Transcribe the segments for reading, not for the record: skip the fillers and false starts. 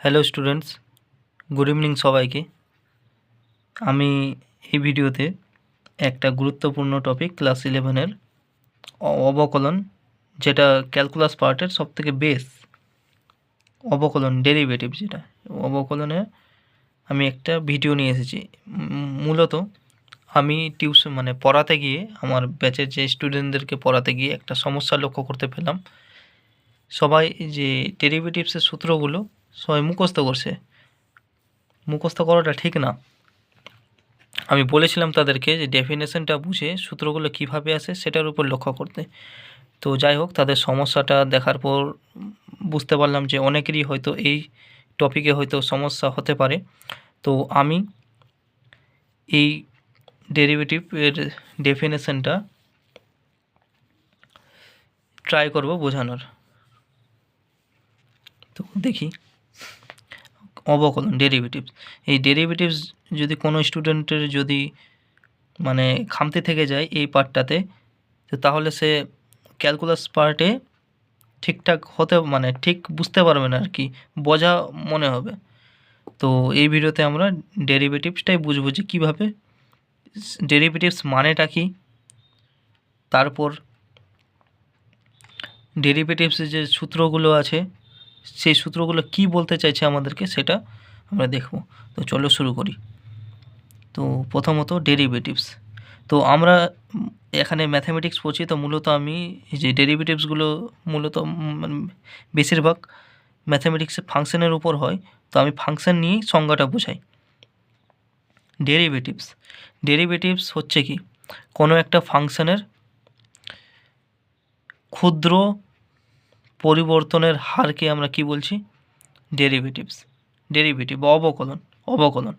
Hello students, good evening সবাইকে। আমি এই ভিডিওতে একটা গুরুত্বপূর্ণ টপিক ক্লাস 11-এর অবকলন, যেটা ক্যালকুলাস পার্টের সবথেকে বেস অবকলন, ডেরিভেটিভ, যেটা অবকলনে আমি একটা ভিডিও নিয়ে এসেছি। মূলত আমি টিউশন পড়াতে গিয়ে, আমার ব্যাচের যে স্টুডেন্টদেরকে পড়াতে গিয়ে একটা সমস্যা লক্ষ্য করতে পেলাম। সবাই যে ডেরিভেটিভসের সূত্রগুলো সবাই মুখস্থ করছে। মুখস্থ করাটা ঠিক না। আমি বলেছিলাম তাদেরকে যে ডেফিনেশনটা বুঝে সূত্রগুলো কিভাবে আসে সেটার উপর লক্ষ্য করতে। তো যাই হোক, তাদের সমস্যাটা দেখার পর বুঝতে পারলাম যে অনেকেরই হয়তো এই টপিকে হয়তো সমস্যা হতে পারে। তো আমি এই ডেরিভেটিভের ডেফিনেশনটা ট্রাই করব বোঝানোর। তো দেখি, অবকলন, ডেরিভেটিভস। এই ডেরিভেটিভস যদি কোনো স্টুডেন্টের যদি খামতি থেকে যায় এই পার্টটাতে, তো তাহলে সে ক্যালকুলাস পার্টে ঠিকঠাক হতে ঠিক বুঝতে পারবে না আর কি, বোঝা মনে হবে। তো এই ভিডিওতে আমরা ডেরিভেটিভসটাই বুঝবো যে কীভাবে ডেরিভেটিভস মানেটা কী, তারপর ডেরিভেটিভসের যে সূত্রগুলো আছে সেই সূত্রগুলো কি বলতে চাইছে আমাদেরকে সেটা আমরা দেখব। তো চলো শুরু করি। তো প্রথমত ডেরিভেটিভস। তো আমরা এখানে ম্যাথামেটিক্স পড়ছি, তো মূলত আমি এই যে ডেরিভেটিভসগুলো মূলত বেশিরভাগ ম্যাথামেটিক্সে ফাংশনের উপর হয়, তো আমি ফাংশন নিয়েই সংজ্ঞাটা বোঝাই। ডেরিভেটিভস হচ্ছে কি, কোনো একটা ফাংশনের ক্ষুদ্র পরিবর্তনের হারকে আমরা কি বলছি? ডেরিভেটিভ বা অবকলন।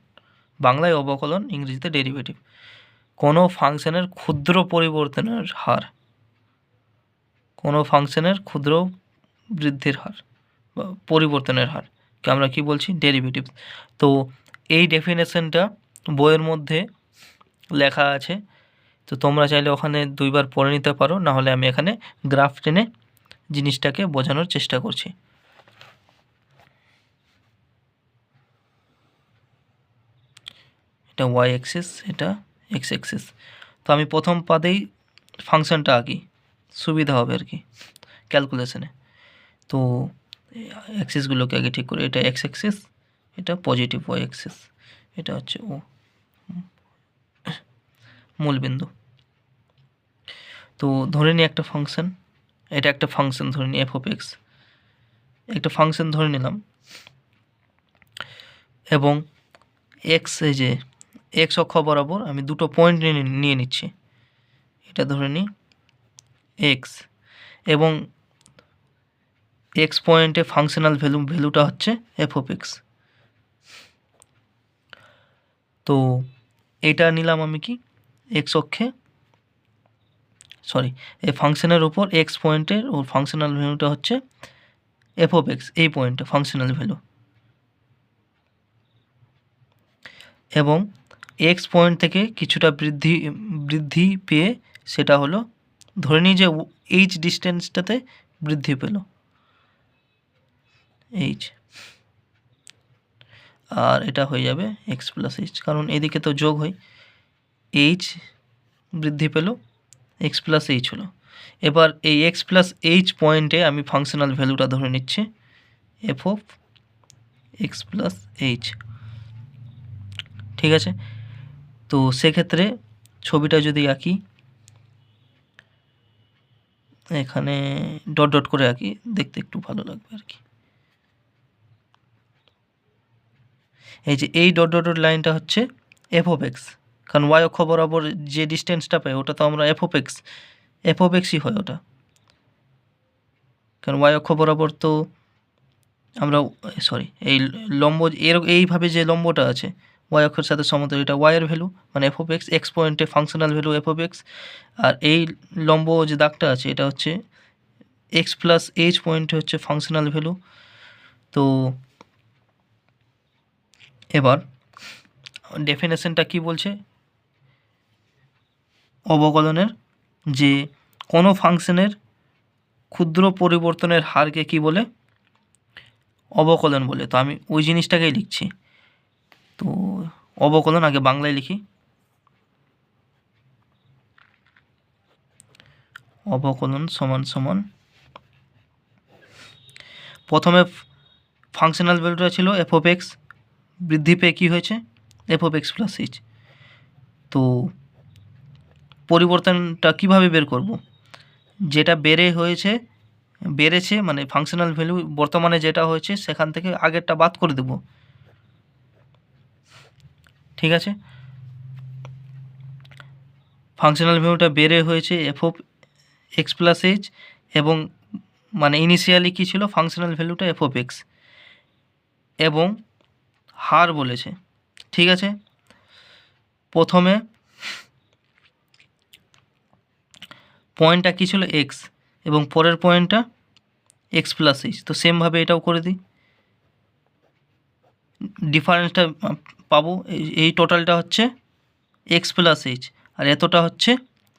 বাংলায় অবকলন, ইংরেজিতে ডেরিভেটিভ। কোনো ফাংশনের ক্ষুদ্র পরিবর্তনের হার, কোনো ফাংশনের ক্ষুদ্র বৃদ্ধির হার বা পরিবর্তনের হারকে আমরা কি বলছি? ডেরিভেটিভ। তো এই ডেফিনেশনটা বইয়ের মধ্যে লেখা আছে, তো তোমরা চাইলে ওখানে দুইবার পড়ে নিতে পারো, নাহলে আমি এখানে গ্রাফ টেনে জিনিসটাকে বোঝানোর চেষ্টা করছি। এটা ওয়াই অ্যাক্সিস, এটা এক্স অ্যাক্সিস। তো আমি প্রথম পাদেই ফাংশনটা আঁকি, সুবিধা হবে আর কি ক্যালকুলেশনে। তো অ্যাক্সিসগুলোকে আগে ঠিক করে, এটা এক্স অ্যাক্সিস, এটা পজিটিভ ওয়াই অ্যাক্সিস, এটা হচ্ছে ও মূলবিন্দু। তো ধরে নিই একটা ফাংশন, এটা একটা ফাংশন ধরে নিই এফ অফ এক্স, একটা ফাংশন ধরে নিলাম, এবং এক্স, এই যে এক্স অক্ষ বরাবর আমি দুটো পয়েন্ট নিয়ে নিচ্ছি। এটা ধরে নিই এক্স, এবং এক্স পয়েন্টে ফাংশনাল ভ্যালুটা হচ্ছে এফ অফ এক্স। তো এটা নিলাম আমি কি, এক্স অক্ষে, এই ফাংশনের উপর এক্স পয়েন্টের ওর ফাংশনাল ভ্যালুটা হচ্ছে এফ অফ এক্স, এই পয়েন্টে ফাংশনাল ভ্যালু, এবং এক্স পয়েন্ট থেকে কিছুটা বৃদ্ধি পেয়ে সেটা হলো, ধরে নিই যে এইচ ডিস্টেন্সটাতে বৃদ্ধি পেল, এইচ, আর এটা হয়ে যাবে এক্স প্লাস এইচ, কারণ এদিকে তো যোগ হয়। এইচ বৃদ্ধি পেল, এক্স প্লাস এইচ হলো। এবার এই এক্স প্লাস এইচ পয়েন্টে আমি ফাংশনাল ভ্যালুটা ধরে নিচ্ছি F of x plus H. ঠিক আছে, তো সেক্ষেত্রে ছবিটা যদি আঁকি, এখানে ডট ডট করে আঁকি, দেখতে একটু ভালো লাগবে আর কি। এই যে এই ডট ডট ডট লাইনটা হচ্ছে এফ অফ এক্স, কারণ ওয়াই অক্ষ বরাবর যে ডিস্টেন্সটা পাই ওটা তো আমরা এফ অফ এক্সই হয় ওটা, কারণ ওয়াই অক্ষ বরাবর তো আমরা এই লম্ব এইভাবে যে লম্বটা আছে ওয়াই অক্ষের সাথে সমতল, এটা ওয়াইয়ের value F of X, X পয়েন্টে functional value F of x, আর এই লম্ব যে দাগটা আছে এটা হচ্ছে এক্স প্লাস এইচ পয়েন্টে হচ্ছে ফাংশনাল ভ্যালু। তো এবার ডেফিনেশনটা কি বলছে অবকলনের, যে কোনো ফাংশনের ক্ষুদ্র পরিবর্তনের হারকে কি বলে? অবকলন বলে, তো আমি ওই জিনিসটাকেই লিখছি। তো অবকলন আগে বাংলায় লিখি, অবকলন সমান সমান প্রথমে ফাংশনাল ভ্যালুটা ছিল এফ অফ এক্স, বৃদ্ধি পেয়ে কী হয়েছে F of x plus h. তো পরিবর্তনটা কিভাবে বের করব, যেটা বেড়েছে মানে ফাংশনাল ভ্যালু বর্তমানে যেটা হয়েছে সেখান থেকে আগেরটা বাদ করে দেব, ঠিক আছে। ফাংশনাল ভ্যালুটা বেড়ে হয়েছে F of x plus H, এবং মানে ইনিশিয়ালি কী ছিল ফাংশনাল ভ্যালুটা এফ অফ এক্স, এবং হার বলেছে, ঠিক আছে। প্রথমে পয়েন্টটা কী ছিল এক্স, এবং পরের পয়েন্টটা এক্স প্লাস এইচ। তো সেমভাবে এটাও করে দিই, ডিফারেন্সটা পাবো, এই টোটালটা হচ্ছে এক্স প্লাস এইচ, আর এতটা হচ্ছে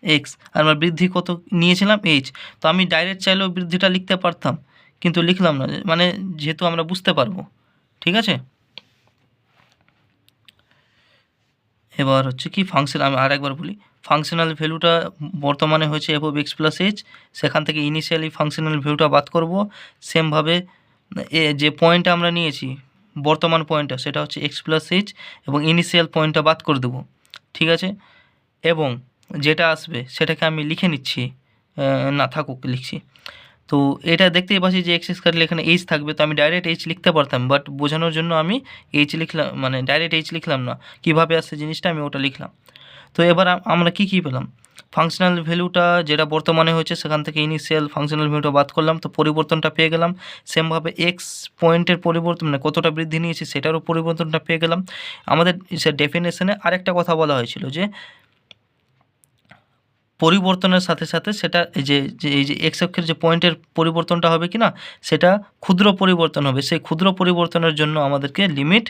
এক্স, আর আমরা বৃদ্ধি কত নিয়েছিলাম এইচ। তো আমি ডাইরেক্ট চাইলেও বৃদ্ধিটা লিখতে পারতাম, কিন্তু লিখলাম না, মানে যেহেতু আমরা বুঝতে পারবো, ঠিক আছে। এবার হচ্ছে কি ফাংশন, আমি আর একবার বলি, ফাংশনাল ভ্যালুটা বর্তমানে হয়েছে F of x plus H, সেখান থেকে ইনিশিয়ালি ফাংশনাল ভ্যালুটা বাদ করব। সেমভাবে যে পয়েন্টটা আমরা নিয়েছি বর্তমান পয়েন্টটা সেটা হচ্ছে এক্স প্লাস এইচ, এবং ইনিশিয়াল পয়েন্টটা বাদ করে দেবো, ঠিক আছে। এবং যেটা আসবে সেটাকে আমি লিখে নিচ্ছি, না থাকুক লিখছি। তো এটা দেখতেই পাচ্ছি যে এক্স স্কোয়ার এখানে এইচ থাকবে, তো আমি ডাইরেক্ট এইচ লিখতে পারতাম, বাট বোঝানোর জন্য আমি এইচ লিখলাম, মানে ডাইরেক্ট এইচ লিখলাম না, কীভাবে আসছে জিনিসটা আমি ওটা লিখলাম। তো এবার আমরা কী পেলাম, ফাংশনাল ভ্যালুটা যেটা বর্তমানে হয়েছে সেখান থেকে ইনিশিয়াল ফাংশনাল ভ্যালুটা বাদ করলাম, তো পরিবর্তনটা পেয়ে গেলাম। সেমভাবে এক্স পয়েন্টের পরিবর্তন মানে কতটা বৃদ্ধি নিয়েছে সেটারও পরিবর্তনটা পেয়ে গেলাম। আমাদের সে ডেফিনেশনে আরেকটা কথা বলা হয়েছিল যে পরিবর্তনের সাথে সাথে সেটা এই যে এক্স অক্ষের যে পয়েন্টের পরিবর্তনটা হবে কি না, সেটা ক্ষুদ্র পরিবর্তন হবে। সেই ক্ষুদ্র পরিবর্তনের জন্য আমাদেরকে লিমিট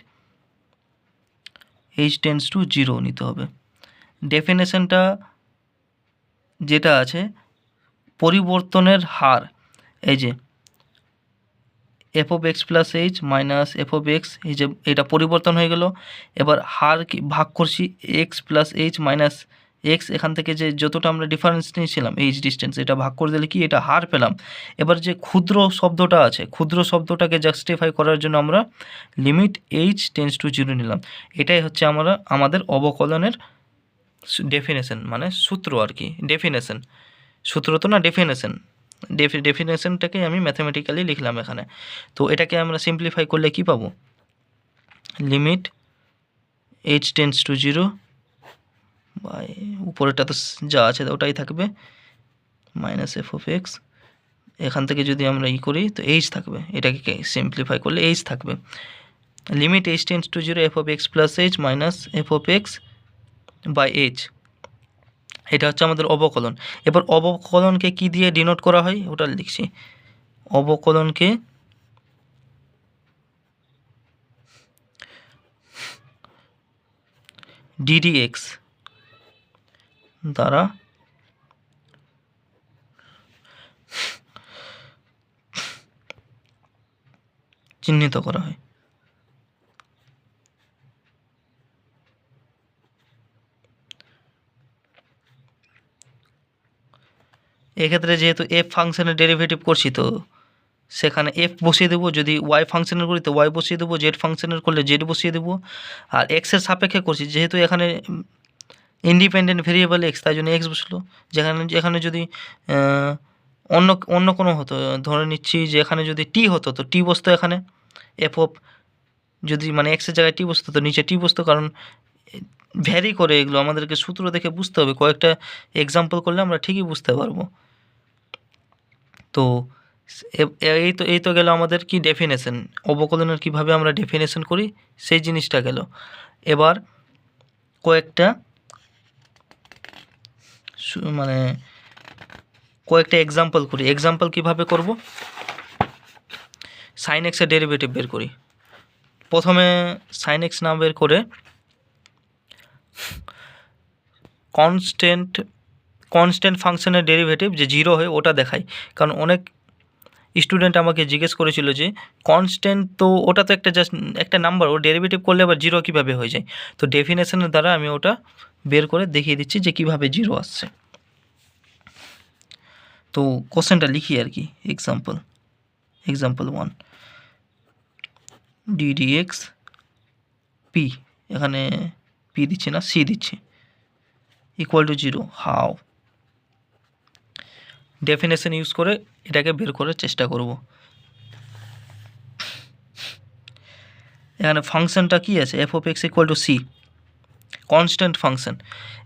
এইচ টেন্ডস টু 0 নিতে হবে। ডেফিনেশনটা যেটা আছে পরিবর্তনের হার, এই যে F of x plus h minus f of x, এই যে এটা পরিবর্তন হয়ে গেল। এবার হার কি ভাগ করছি x plus h minus x, এখান থেকে যে যতটা আমরা ডিফারেন্স নিয়েছিলাম এইচ ডিস্টেন্স, এটা ভাগ করে দিলে কি এটা হার পেলাম। এবার যে ক্ষুদ্র শব্দটা আছে, ক্ষুদ্র শব্দটাকে জাস্টিফাই করার জন্য আমরা লিমিট এইচ টেন্স টু 0 নিলাম। এটাই হচ্ছে আমাদের অবকলনের ডেফিনেশন, মানে সূত্র আর কি। ডেফিনেশন, সূত্র তো না, ডেফিনেশন। ডেফিনেশনটাকে আমি ম্যাথামেটিক্যালি লিখলাম এখানে। তো এটাকে আমরা সিম্পলিফাই করলে কি পাবো, limit H tends to 0 by উপরেটা তো যা আছে ওটাই থাকবে, মাইনাস এফ অফ এক্স, এখান থেকে যদি আমরা করি তো এইচ থাকবে, এটাকে সিম্পলিফাই করলে এইচ থাকবে। Limit H tends to 0 f of x plus h minus f of x by h, এটা হচ্ছে আমাদের অবকলন। এবার অবকলনকে কি দিয়ে ডিনোট করা হয় ওটা লিখছি, অবকলনকে ডিডিএক্স দ্বারা চিহ্নিত করা হয়। এক্ষেত্রে যেহেতু এফ ফাংশনের ডেরিভেটিভ করছি, তো সেখানে এফ বসিয়ে দেবো, যদি ওয়াই ফাংশনের করি তো ওয়াই বসিয়ে দেবো, জেড ফাংশনের করলে জেড বসিয়ে দেবো। আর এক্সের সাপেক্ষে করছি, যেহেতু এখানে ইন্ডিপেন্ডেন্ট ভেরিয়েবল এক্স, তাই জন্য এক্স বসলো। যেখানে যদি অন্য কোনো হতো, ধরে নিচ্ছি যে এখানে যদি টি হতো তো টি বসতো এখানে, এফ অফ যদি মানে এক্সের জায়গায় টি বসতো তো নিচে টি বসতো, কারণ ভ্যারি করে এগুলো, আমাদেরকে সূত্র দেখে বুঝতে হবে। কয়েকটা এক্সাম্পল করলে আমরা ঠিকই বুঝতে পারবো। তো এই তো গেল আমাদের কি ডেফিনেশন, অবকলনের কিভাবে আমরা ডেফিনেশন করি সেই জিনিসটা গেল। এবার কয়েকটা এক্সাম্পল করি। এক্সাম্পল কিভাবে করব, সাইন এক্সের ডেরিভেটিভ বের করি। প্রথমে সাইন এক্স না বের করে কনস্ট্যান্ট ফাংশনের ডেরিভেটিভ যে 0 হয় ওটা দেখাই, কারণ অনেক স্টুডেন্ট আমাকে জিজ্ঞেস করেছিল যে কনস্ট্যান্ট তো ওটা তো একটা জাস্ট একটা নাম্বার, ও ডেরিভেটিভ করলে আবার জিরো কীভাবে হয়ে যায়। তো ডেফিনেশনের দ্বারা আমি ওটা বের করে দেখিয়ে দিচ্ছি যে কীভাবে জিরো আসছে। তো কোশ্চেনটা লিখি আর কি। এক্সাম্পল 1 ddx p, এখানে p দিচ্ছি না, c দিচ্ছি, equal to 0। How? Definition use করে এটাকে বের করার চেষ্টা করব। এখানে ফাংশনটা কি আছে, f of x equal to c, constant function.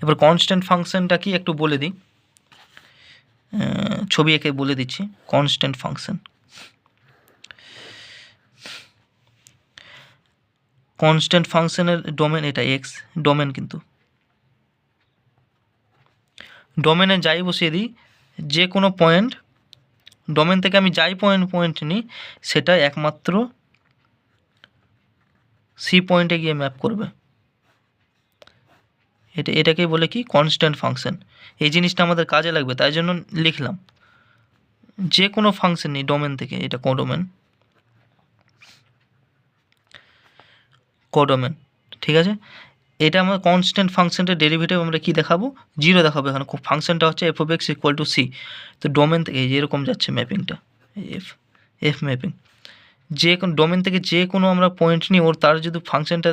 এবার কনস্ট্যান্ট ফাংশনটা কি একটু বলে দিই, ছবি এঁকে বলে দিচ্ছি। কনস্ট্যান্ট ফাংশন, কনস্ট্যান্ট ফাংশনের ডোমেন এটা এক্স ডোমেন, কিন্তু ডোমেনে যাই বসিয়ে দিই, যে কোনো পয়েন্ট ডোমেন থেকে আমি যাই পয়েন্ট নিই সেটা একমাত্র সি পয়েন্টে গিয়ে ম্যাপ করবে। এটাকেই বলে কি কনস্ট্যান্ট ফাংশন। এই জিনিসটা আমাদের কাজে লাগবে, তাই জন্য লিখলাম। যে কোনো ফাংশন নিই ডোমেন থেকে, এটা কোডোমেন, ঠিক আছে। এটা আমার কনস্ট্যান্ট ফাংশনটা ডেরিভেটিভ আমরা কি দেখাবো, জিরো দেখাবো। এখানে ফাংশনটা হচ্ছে f of x equal to c. তো ডোমেন থেকে এই যেরকম যাচ্ছে ম্যাপিংটা, এফ ম্যাপিং, যে কোনো ডোমেন থেকে যে কোনো আমরা পয়েন্ট নিই, ওর তার যদি ফাংশনটা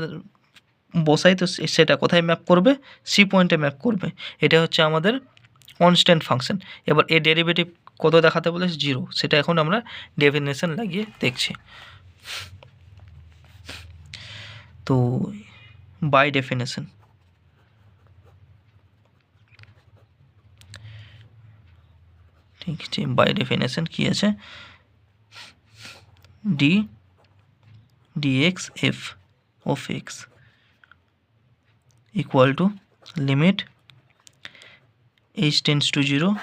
বসাই তো সেটা কোথায় ম্যাপ করবে, সি পয়েন্টে ম্যাপ করবে। এটা হচ্ছে আমাদের কনস্ট্যান্ট ফাংশন। এবার এ ডেরিভেটিভ কত দেখাতে বলেছে, জিরো। সেটা এখন আমরা ডেফিনেশন লাগিয়ে দেখছি। তো বাই ডেফিনেশন, ঠিক আছে, বাই ডেফিনেশন কী আছে, dx f of x equal to limit h tends to 0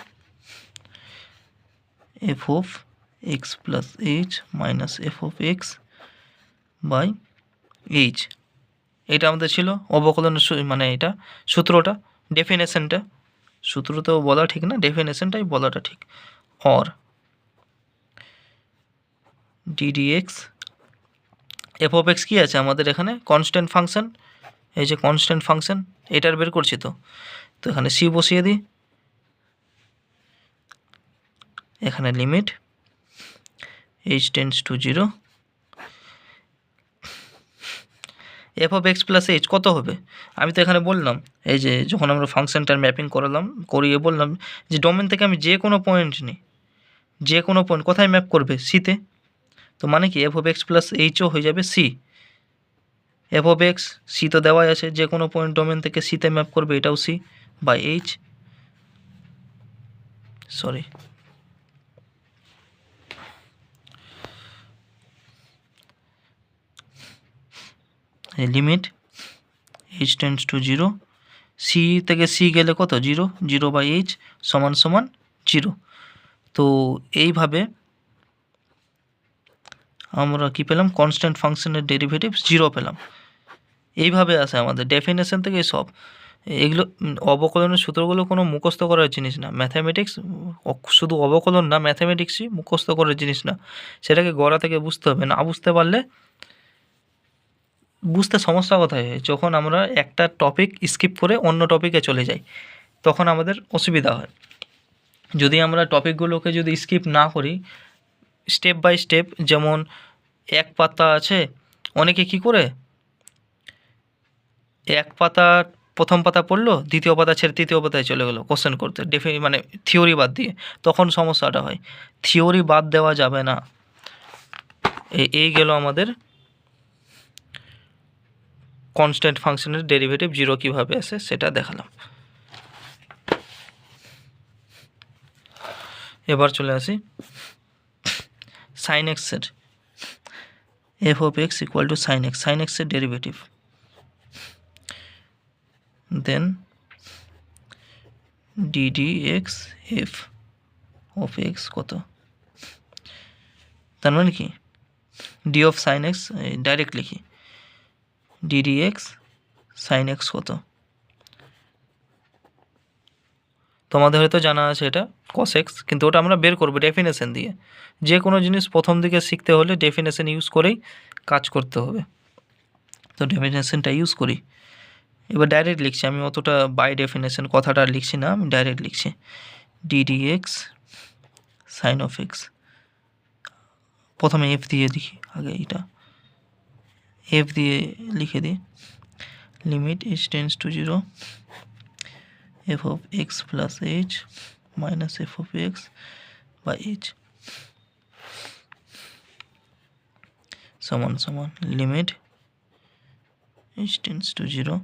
f of x plus h minus f of x by h। এটা আমাদের ছিল অবকলনের মানে এটা সূত্রটা, ডেফিনেশনটা। সূত্র তো বলা ঠিক না, ডেফিনেশনটাই বলাটা ঠিক। Or ddx F of X কী আছে আমাদের এখানে, কনস্ট্যান্ট ফাংশন। এই যে কনস্ট্যান্ট ফাংশন, এটার বের করছি। তো এখানে সি বসিয়ে দিই, এখানে limit H tends to 0 f of x plus H কত হবে। আমি তো এখানে বললাম, এই যে যখন আমরা ফাংশনটার ম্যাপিং করিয়ে বললাম যে ডোমেন থেকে আমি যে কোনো পয়েন্ট নিই, যে কোনো পয়েন্ট কোথায় ম্যাপ করবে, সিতে। তো মানে কি এফ অফ এক্স প্লাস এইচও হয়ে যাবে c. F of x c তো দেওয়াই আছে, যে কোনো পয়েন্ট ডোমেন থেকে সিতে ম্যাপ করবে, এটাও c by h. Sorry, limit H tends to 0, c থেকে সি গেলে কত, 0 বাই এইচ সমান 0। তো এইভাবে আমরা কি পেলাম, কনস্ট্যান্ট ফাংশনের ডেরিভেটিভ 0 পেলাম। এইভাবে আসে আমাদের ডেফিনেশন থেকে সব। এগুলো অবকলনের সূত্রগুলো কোনো মুখস্থ করার জিনিস না। ম্যাথামেটিক্স শুধু অবকলন না, ম্যাথামেটিক্সই মুখস্থ করার জিনিস না। সেটাকে গড়া থেকে বুঝতে হবে, না বুঝতে পারলে বুঝতে সমস্যা কোথায় হয়, যখন আমরা একটা টপিক স্কিপ করে অন্য টপিকে চলে যাই তখন আমাদের অসুবিধা হয়। যদি আমরা টপিকগুলোকে যদি স্কিপ না করি, স্টেপ বাই স্টেপ, যেমন এক পাতা আছে, অনেকে কি করে এক পাতা প্রথম পাতা পড়লো, দ্বিতীয় পাতা ছেড়ে তৃতীয় পাতায় চলে গেলো কোশ্চেন করতে, মানে থিওরি বাদ দিয়ে, তখন সমস্যাটা হয়। থিওরি বাদ দেওয়া যাবে না। এই গেল আমাদের কনস্ট্যান্ট ফাংশনের ডেরিভেটিভ 0 কীভাবে আসে সেটা দেখালাম। এবার চলে আসি সাইন এক্সের, F of x equal to sine এক্সের derivative, then ddx f of x কত, তার মানে কি d of sin x, direct লিখি ddx sin x কত, তোমাদের হয়তো জানা আছে এটা cos x, কিন্তু ওটা আমরা বের করবো ডেফিনেশন দিয়ে। যে কোনো জিনিস প্রথম দিকে শিখতে হলে ডেফিনেশন ইউজ করেই কাজ করতে হবে। তো ডেফিনেশনটা ইউজ করি। এবার ডাইরেক্ট লিখছি, আমি অতটা বাই ডেফিনেশন কথাটা লিখছি না, আমি ডাইরেক্ট লিখছি d d x sine of x. প্রথমে এফ দিয়ে দেখি আগে, এটা এফ দিয়ে লিখে দিই, limit H tends to 0 f of x plus h minus f of x by h সমান সমান limit H tends to 0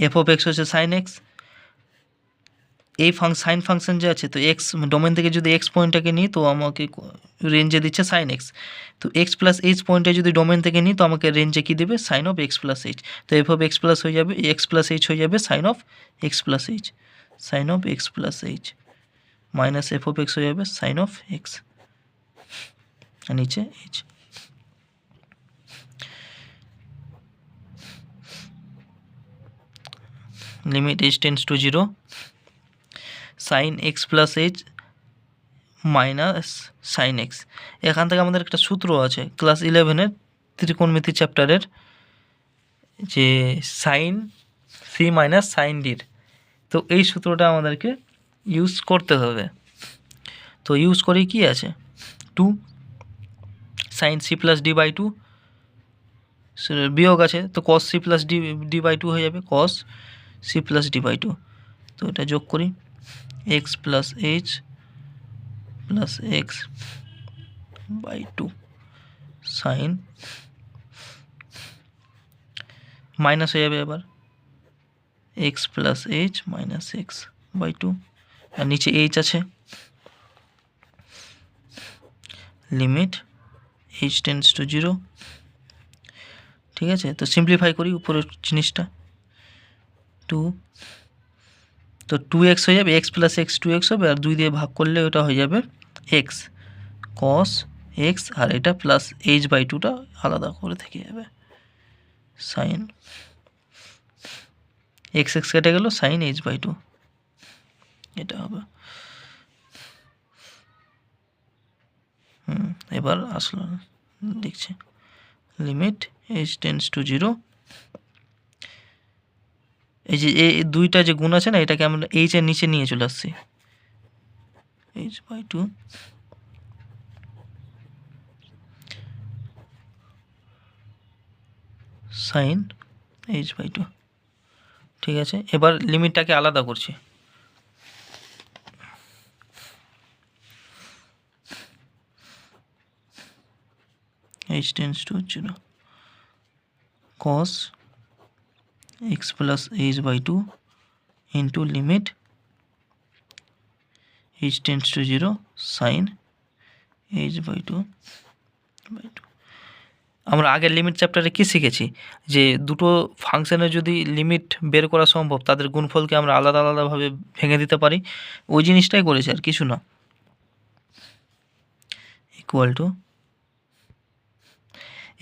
f of x হচ্ছে সাইন এক্স। এই সাইন ফাংশন যে আছে, তো এক্স ডোমেন থেকে যদি এক্স পয়েন্টটাকে নিই তো আমাকে রেঞ্জে দিচ্ছে সাইন এক্স। তো এক্স প্লাস এইচ পয়েন্টটা যদি ডোমেন থেকে নিই তো আমাকে রেঞ্জে কী দেবে, sine of x plus h. তো এফ অফ এক্স প্লাস হয়ে যাবে, এক্স প্লাস এইচ হয়ে যাবে sine of x plus h, sine of x plus h minus f of x হয়ে যাবে সাইন অফ এক্স, আর নিচে h. Limit H tends to 0 sine x plus h minus sine x. এখান থেকে আমাদের একটা সূত্র আছে ক্লাস 11-এর ত্রিকোণমিতি চ্যাপ্টারের, যে সাইন সি মাইনাস সাইন ডির। তো এই সূত্রটা আমাদেরকে ইউজ করতে হবে। তো ইউজ করে কি আছে, 2 sine c plus d by 2 বিয়োগ আছে, তো cos c plus d by 2 হয়ে যাবে, cos c plus d by 2। তো এটা যোগ করি, x plus h plus x by 2 sine, minus হয়ে যাবে এবার x plus h minus x by 2, আর নিচে এইচ আছে, লিমিট এইচ টেন্স টু 0। ঠিক আছে, তো সিম্পলিফাই করি উপরের জিনিসটা, 2, তো 2x হয়ে যাবে, এক্স প্লাস এক্স 2x হবে, আর 2 দিয়ে ভাগ করলে ওটা হয়ে যাবে এক্স কস এক্স, আর এটা প্লাস এইচ বাই 2টা আলাদা করে থেকে যাবে সাইন এক্স এক্স কেটে গেল, সাইন এইচ বাই 2 এটা হবে। এবার আসলো, দেখছি লিমিট এইচ টেন্স টু 0, এই যে এই দুইটা যে গুণ আছে না, এটাকে আমরা এইচ এর নিচে নিয়ে চলে আসছি, h by 2 sine h by 2। ঠিক আছে, এবার লিমিটটাকে আলাদা করছি, h tends to 0 cos x plus h by 2 into limit h tends to 0 sin h by 2 by 2। আমরা আগের লিমিট চ্যাপ্টারে কি শিখেছি, যে দুটো ফাংশনের যদি লিমিট বের করা সম্ভব তাদের গুণফলকে আমরা আলাদা আলাদাভাবে ভেঙে দিতে পারি, ওই জিনিসটাই করেছি আর কিছু না। ইকুয়াল টু,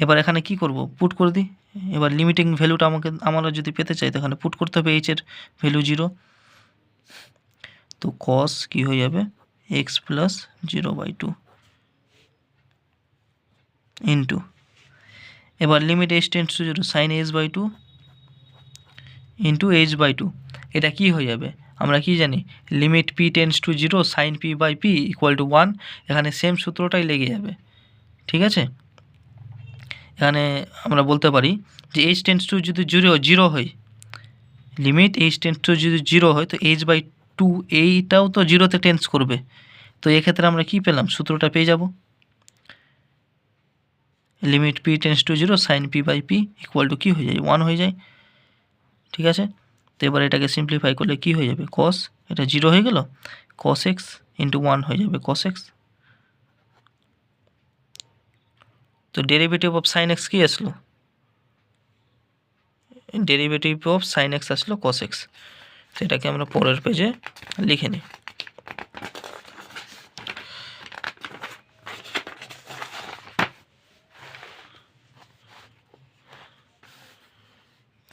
এবার এখানে কি করব, পুট করে দিই। এবার লিমিটিং ভ্যালুটা আমরা যদি পেতে চাই তো এখানে পুট করতে হবে এইচের ভ্যালু 0, তো কস কি হয়ে যাবে এক্স প্লাস 0 বাই 2 ইন্টু, এবার limit H tends to 0 sine h by 2 into h by 2। এটা কি হয়ে যাবে, আমরা কি জানি, limit P tends to 0 sine P by P equal to 1। এখানে সেম সূত্রটাই লেগে যাবে। ঠিক আছে, এখানে আমরা বলতে পারি যে এইচ টেন্স টু যদি 0 হয়, লিমিট এইচ টেন্স টু যদি 0 হয় তো এইচ বাই 2 এইটাও তো 0তে টেন্স করবে। তো এক্ষেত্রে আমরা কি পেলাম, সূত্রটা পেয়ে যাব, limit P tends to 0 sine P by P equal to কী হয়ে যায়, 1 হয়ে যায়। ঠিক আছে, তো এবার এটাকে সিম্পলিফাই করলে কি হয়ে যাবে, কস, এটা 0 হয়ে গেল, কস এক্স ইন্টু 1 হয়ে যাবে কস এক্স। তো ডেরিভেটিভ অফ সাইন এক্স কী আসলো, ডেরিভেটিভ অফ সাইন এক্স আসলো কস এক্স। সেটাকে আমরা পরের পেজে লিখে নিই।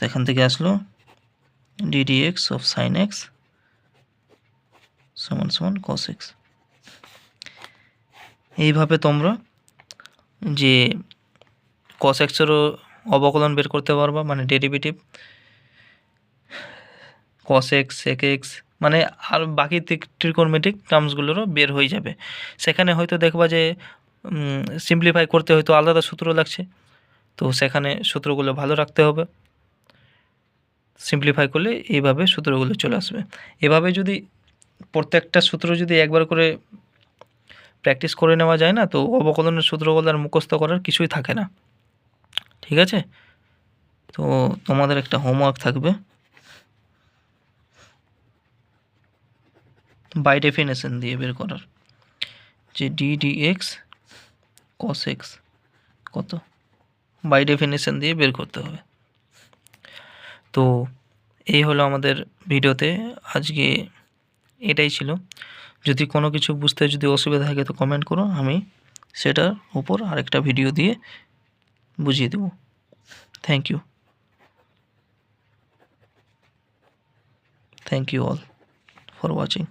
এখান থেকে আসলো ddx অফ sin x সমান সমান cos x। এইভাবে তোমরা যে cos x এরও অবকলন বের করতে পারবা, মানে derivative cos x sec x, মানে আর বাকি ট্রিকোণমিতিক টার্মসগুলোরও বের হয়ে যাবে। সেখানে হয়তো দেখবা যে সিম্পলিফাই করতে হয়তো আলাদা সূত্র লাগছে, তো সেখানে সূত্রগুলো ভালো রাখতে হবে। সিম্পলিফাই করলে এইভাবে সূত্রগুলো চলে আসবে। এভাবে যদি প্রত্যেকটা সূত্র যদি একবার করে প্র্যাকটিস করে নেওয়া যায় না, তো অবকলনের সূত্রগুলো আর মুখস্থ করার কিছুই থাকে না। ঠিক আছে, তো তোমাদের একটা হোমওয়ার্ক থাকবে, বাই ডেফিনেশন দিয়ে বের করার যে ddx cos x কত, বাই ডেফিনেশন দিয়ে বের করতে হবে। তো এই হলো আমাদের ভিডিওতে আজকে, এটাই ছিল। যদি কোনো কিছু বুঝতে যদি অসুবিধা থাকে তো কমেন্ট করো, আমি সেটার উপর আরেকটা ভিডিও দিয়ে বুঝিয়ে দেবো। Thank you all for watching.